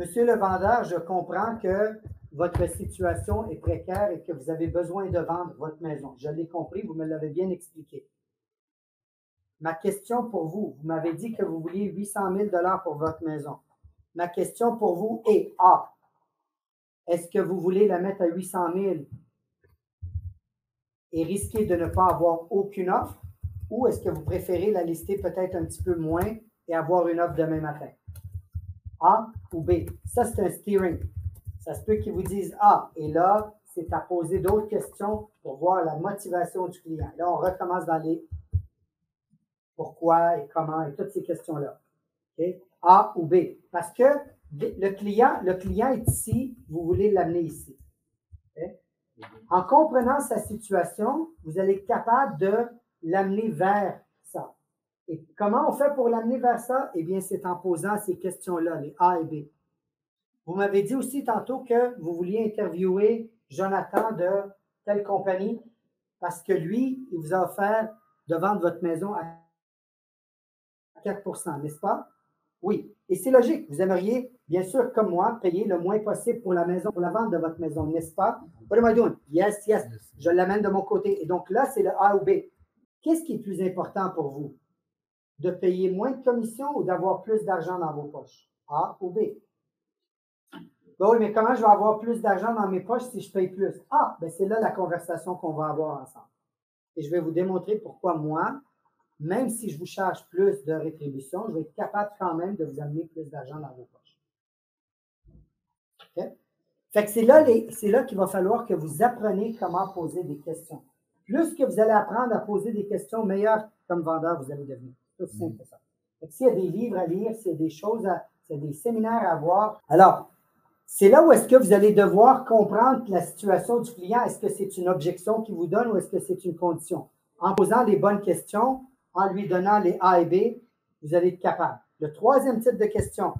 Monsieur le vendeur, je comprends que votre situation est précaire et que vous avez besoin de vendre votre maison. Je l'ai compris, vous me l'avez bien expliqué. Ma question pour vous, vous m'avez dit que vous vouliez 800 000 $ pour votre maison. Ma question pour vous est A. Est-ce que vous voulez la mettre à 800 000 et risquer de ne pas avoir aucune offre? Ou est-ce que vous préférez la lister peut-être un petit peu moins et avoir une offre demain matin? A ou B? Ça, c'est un steering. Ça se peut qu'ils vous disent A. Et là, c'est à poser d'autres questions pour voir la motivation du client. Là, on recommence dans les pourquoi et comment et toutes ces questions-là. Okay? A ou B. Parce que le client est ici, vous voulez l'amener ici. Okay? En comprenant sa situation, vous allez être capable de l'amener vers ça. Et comment on fait pour l'amener vers ça? Eh bien, c'est en posant ces questions-là, les A et B. Vous m'avez dit aussi tantôt que vous vouliez interviewer Jonathan de telle compagnie parce que lui, il vous a offert de vendre votre maison à 4 %, n'est-ce pas? Oui. Et c'est logique. Vous aimeriez, bien sûr, comme moi, payer le moins possible pour la maison, pour la vente de votre maison, n'est-ce pas? What am I doing? Yes, yes. Je l'amène de mon côté. Et donc là, c'est le A ou B. Qu'est-ce qui est plus important pour vous? De payer moins de commission ou d'avoir plus d'argent dans vos poches? A ou B? Ben oui, mais comment je vais avoir plus d'argent dans mes poches si je paye plus? Ah, ben c'est là la conversation qu'on va avoir ensemble. Et je vais vous démontrer pourquoi moi, même si je vous charge plus de rétribution, je vais être capable quand même de vous amener plus d'argent dans vos poches. OK? Fait que c'est là qu'il va falloir que vous appreniez comment poser des questions. Plus que vous allez apprendre à poser des questions, meilleur comme vendeur vous allez devenir. C'est aussi simple que ça. Fait que s'il y a des livres à lire, s'il y a des choses s'il y a des séminaires à voir, alors, c'est là où est-ce que vous allez devoir comprendre la situation du client. Est-ce que c'est une objection qu'il vous donne ou est-ce que c'est une condition? En posant les bonnes questions, en lui donnant les A et B, vous allez être capable. Le troisième type de question,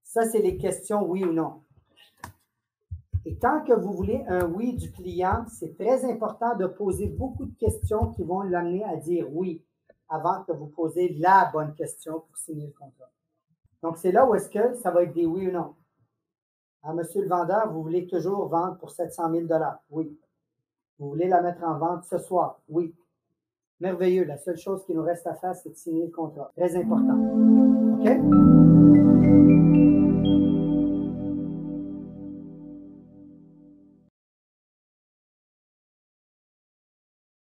ça, c'est les questions oui ou non. Et tant que vous voulez un oui du client, c'est très important de poser beaucoup de questions qui vont l'amener à dire oui avant que vous posez la bonne question pour signer le contrat. Donc, c'est là où est-ce que ça va être des oui ou non. Ah, monsieur le vendeur, vous voulez toujours vendre pour 700 000 $? Oui. Vous voulez la mettre en vente ce soir? Oui. Merveilleux. La seule chose qui nous reste à faire, c'est de signer le contrat. Très important. OK?